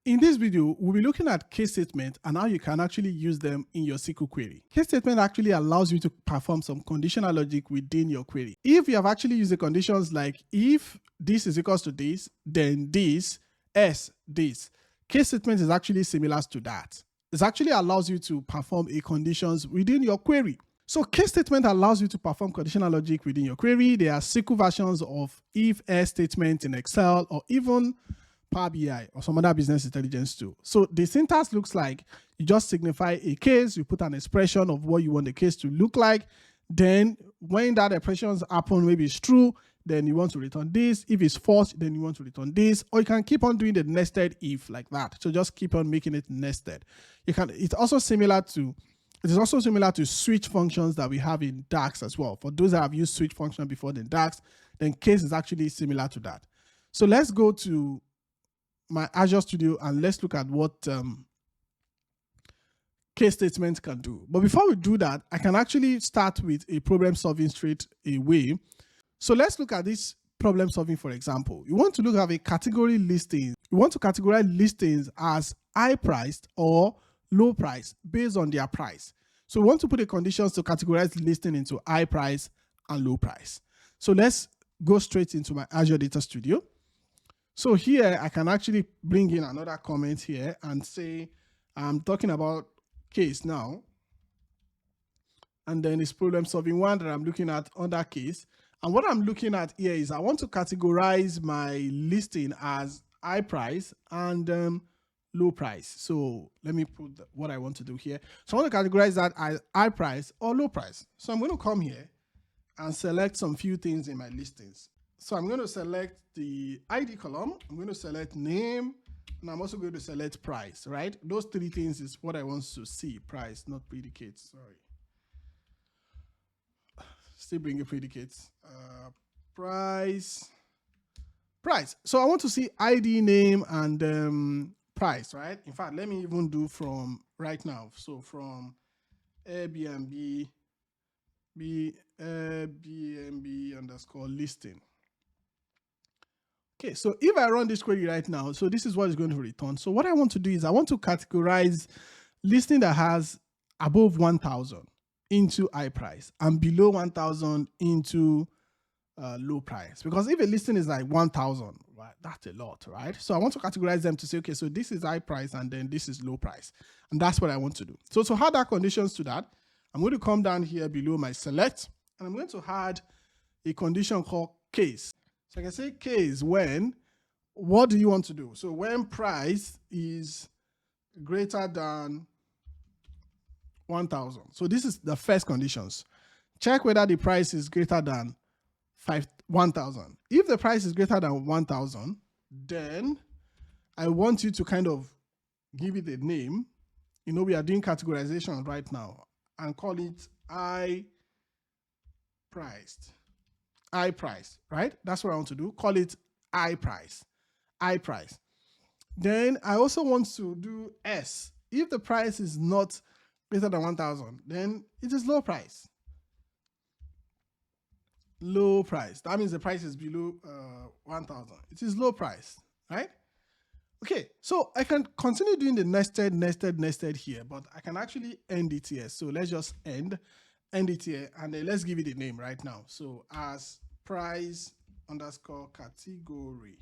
In this video, we'll be looking at case statements and how you can actually use them in your SQL query. Case statement actually allows you to perform some conditional logic within your query. If you have actually used the conditions like if this is equals to this, then this, else this. Case statement is actually similar to that. It actually allows you to perform a conditions within your query. So case statement allows you to perform conditional logic within your query. There are SQL versions of if else statements in Excel or even Power BI or some other business intelligence tool. So the syntax looks like you just signify a case, you put an expression of what you want the case to look like. Then when that expression happen, maybe it's true, then you want to return this. If it's false, then you want to return this. Or you can keep on doing the nested if like that. So just keep on making it nested. It's also similar to switch functions that we have in DAX as well. For those that have used switch function before the DAX, then case is actually similar to that. So let's go to my Azure Studio and let's look at what case statements can do. But before we do that, I can actually start with a problem solving straight away. So let's look at this problem solving. For example, you want to look at a category listing. You want to categorize listings as high priced or low price based on their price. So we want to put the conditions to categorize listing into high price and low price. So let's go straight into my Azure Data Studio. So here I can actually bring in another comment here and say I'm talking about case now. And then it's problem solving one that I'm looking at under case. And what I'm looking at here is I want to categorize my listing as high price and low price. So let me put what I want to do here. So I want to categorize that as high price or low price. So I'm going to come here and select some few things in my listings. So I'm going to select the ID column. I'm going to select name, and I'm also going to select price, right? Those three things is what I want to see. Price, not predicates. Sorry. Still bringing predicates. Price. So I want to see ID, name, and price, right? In fact, let me even do from right now. So from Airbnb, Airbnb underscore listing. Okay, so if I run this query right now, so this is what it's going to return. So what I want to do is I want to categorize listing that has above 1,000 into high price and below 1,000 into low price. Because if a listing is like 1,000, right, that's a lot, right? So I want to categorize them to say, okay, so this is high price and then this is low price. And that's what I want to do. So to add our conditions to that, I'm going to come down here below my select, and I'm going to add a condition called case. So I can say case when, what do you want to do? So when price is greater than 1,000. So this is the first conditions. Check whether the price is greater than 1,000. If the price is greater than 1,000, then I want you to kind of give it a name. You know, we are doing categorization right now and call it high priced. High price, right? That's what I want to do. Call it high price. High price. Then I also want to do S. If the price is not greater than 1,000, then it is low price. Low price. That means the price is below 1,000. It is low price, right? Okay, so I can continue doing the nested here, but I can actually end it here. So let's just end it here, and then let's give it a name right now. So as price underscore category,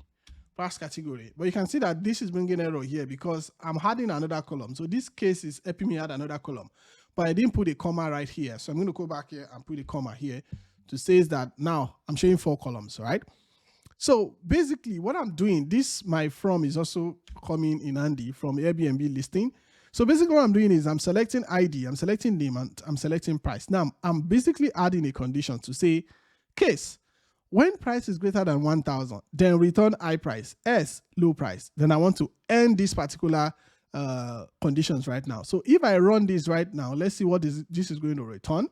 price category. But you can see that this is bringing error here because I'm adding another column. So this case is helping me add another column, but I didn't put a comma right here. So I'm going to go back here and put a comma here to say that now I'm showing 4 columns, right? So basically what I'm doing, this my from is also coming in handy from Airbnb listing. So basically what I'm doing is I'm selecting ID, I'm selecting name, and I'm selecting price. Now I'm basically adding a condition to say case, when price is greater than 1,000, then return high price, S low price. Then I want to end this particular conditions right now. So if I run this right now, let's see what this is going to return.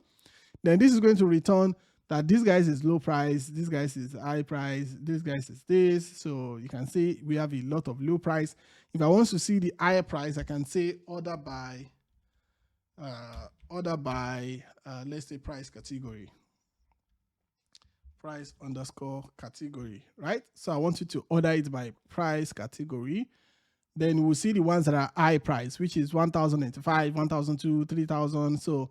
Then this is going to return that this guys is low price, this guys is high price, this guys is this. So you can see we have a lot of low price. If I want to see the higher price, I can say order by let's say price category. Price underscore category, right? So I want you to order it by price category. then we'll see the ones that are high price, which is 1,095, 1,002, 3,000. So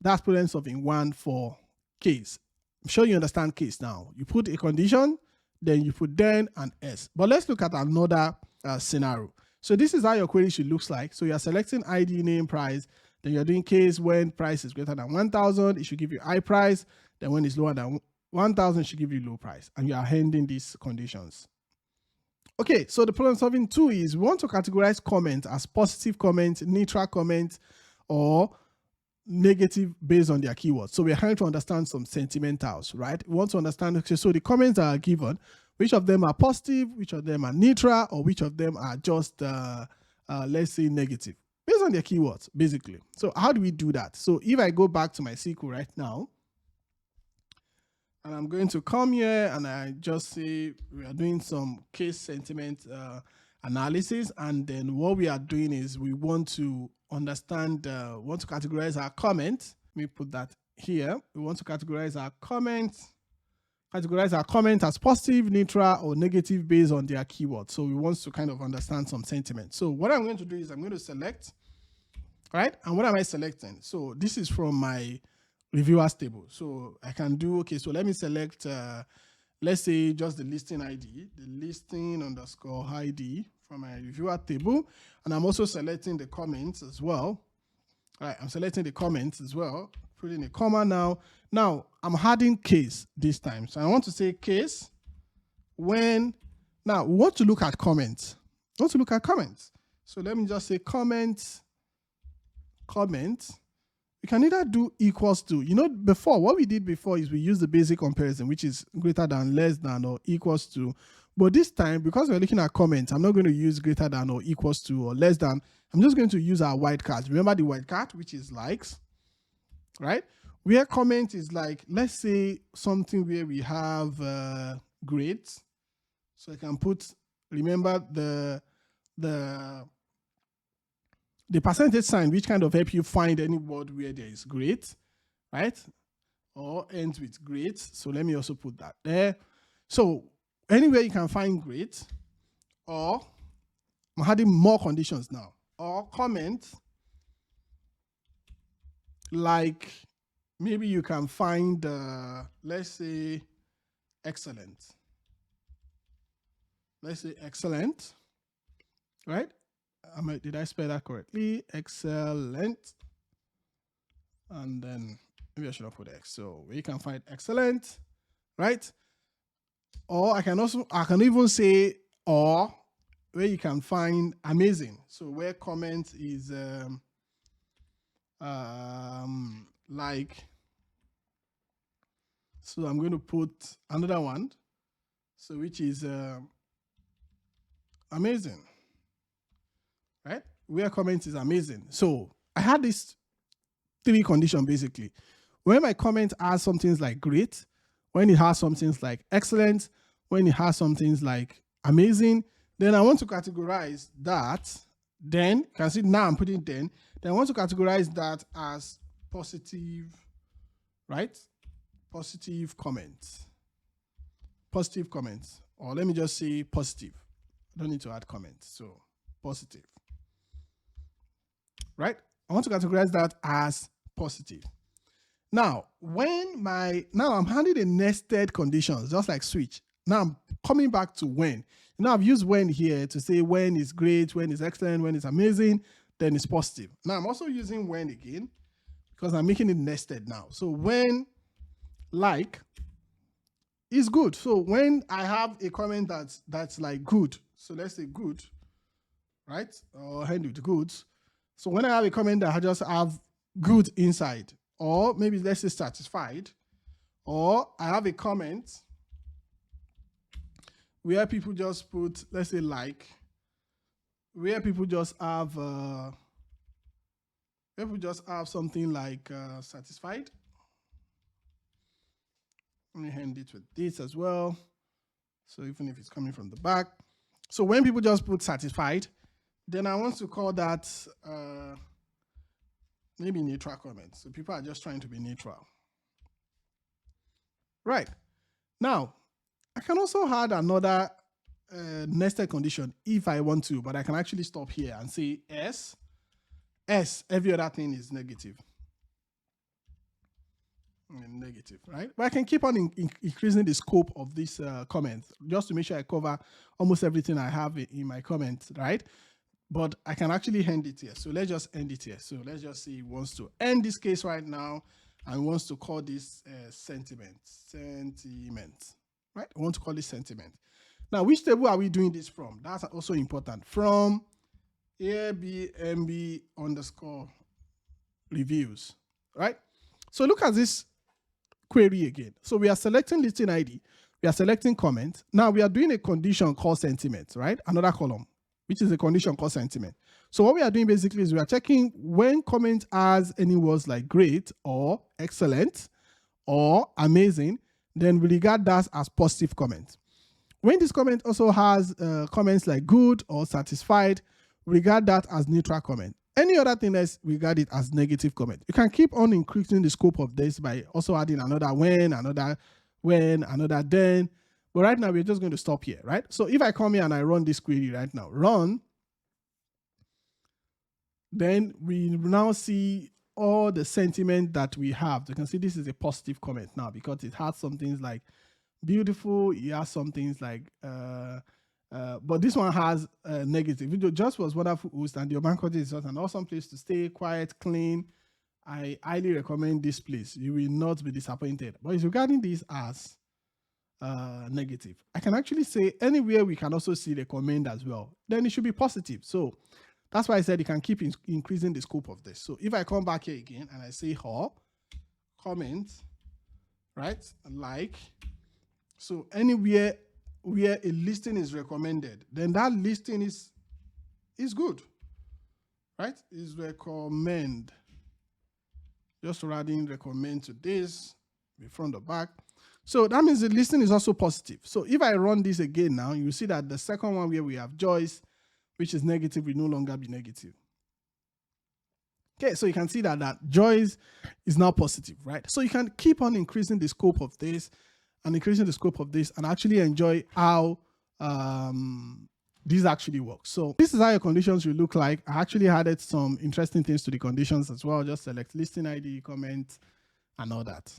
that's problem solving one for case. I'm sure you understand case now. You put a condition, then you put then and else. But let's look at another scenario. So this is how your query should look like. So you're selecting ID, name, price. Then you're doing case when price is greater than 1,000, it should give you high price. Then when it's lower than 1,000, it should give you low price. And you are handling these conditions. Okay, so the problem solving two is we want to categorize comments as positive comments, neutral comments, or negative based on their keywords. So we're trying to understand some sentimentals, right? We want to understand, okay, so the comments that are given, which of them are positive, which of them are neutral, or which of them are just, let's say, negative, based on their keywords, basically. So how do we do that? So if I go back to my SQL right now, and I'm going to come here and I just say we are doing some case sentiment analysis, and then what we are doing is we want to understand, want to categorize our comments. Let me put that here. We want to categorize our comments as positive, neutral, or negative based on their keywords. So we want to kind of understand some sentiment. So what I'm going to do is I'm going to select, right? And what am I selecting? So this is from my reviewers table. So I can do, okay, so let me select, let's say just the listing ID, the listing underscore ID from my reviewer table. And I'm also selecting the comments as well. All right, I'm selecting the comments as well, putting a comma now. Now I'm adding case this time. So I want to say case when, now we want to look at comments. So let me just say comments. We can either do equals to, before, what we did before is we use the basic comparison, which is greater than, less than, or equals to. But this time, because we're looking at comments, I'm not going to use greater than or equals to or less than. I'm just going to use our wildcards. Remember the wildcard, which is likes, right? Where comment is like, let's say something where we have grades. So I can put, remember the percentage sign, which kind of help you find any word where there is great, right? Or ends with great. So let me also put that there. So anywhere you can find great, or I'm adding more conditions now, or comment, like maybe you can find, let's say, excellent. Let's say excellent, right? Did I spell that correctly? Excellent. And then maybe I should have put X. So where you can find excellent, right? Or I can even say, or where you can find amazing. So where comment is like, so I'm going to put another one. So which is amazing. Right? Where comment is amazing. So I had this three condition basically. When my comment has some things like great, when it has some things like excellent, when it has some things like amazing, then I want to categorize that. Then you can see now I'm putting then I want to categorize that as positive, right? Positive comments. Or let me just say positive. I don't need to add comments. So positive. Right? I want to categorize that as positive. Now, I'm handling the nested conditions, just like switch. Now I'm coming back to when. I've used when here to say when is great, when is excellent, when is amazing, then it's positive. Now I'm also using when again because I'm making it nested now. So when like is good. So when I have a comment that's like good, so let's say good, right? Or end with goods. So when I have a comment that I just have good inside, or maybe let's say satisfied, or I have a comment where people just put, let's say like, where people just have something like satisfied. Let me end it with this as well. So even if it's coming from the back. So when people just put satisfied, then I want to call that maybe neutral comments. So people are just trying to be neutral. Right. Now, I can also add another nested condition if I want to, but I can actually stop here and say S, every other thing is negative. Negative, right? But I can keep on increasing the scope of this comment just to make sure I cover almost everything I have in my comments, right? But I can actually end it here. So let's just end it here. So let's just say he wants to end this case right now and wants to call this sentiment, right? I want to call this sentiment. Now, which table are we doing this from? That's also important. From Airbnb underscore reviews, right? So look at this query again. So we are selecting listing ID. We are selecting comment. Now we are doing a condition called sentiment, right? Another column, which is a condition called sentiment. So what we are doing basically is we are checking when comment has any words like great or excellent or amazing, then we regard that as positive comment. When this comment also has comments like good or satisfied, we regard that as neutral comment. Any other thing else, we regard it as negative comment. You can keep on increasing the scope of this by also adding another when, another then. But right now, we're just going to stop here, right? So if I come here and I run this query right now, run, then we now see all the sentiment that we have. You can see this is a positive comment now because it has some things like beautiful. It has some things like, but this one has negative. Video just was wonderful host and your bank is just an awesome place to stay, quiet, clean. I highly recommend this place. You will not be disappointed. But it's regarding this as negative. I can actually say anywhere we can also see the comment as well. Then it should be positive. So that's why I said you can keep increasing the scope of this. So if I come back here again and I say comment, right, like, so anywhere where a listing is recommended, then that listing is good, right? Is recommend. Just adding recommend to this, the front or back. So that means the listing is also positive. So if I run this again now, you see that the second one where we have Joyce, which is negative, will no longer be negative. Okay, so you can see that Joyce is now positive, right? So you can keep on increasing the scope of this and increasing the scope of this and actually enjoy how this actually works. So this is how your conditions will look like. I actually added some interesting things to the conditions as well. Just select listing ID, comment, and all that.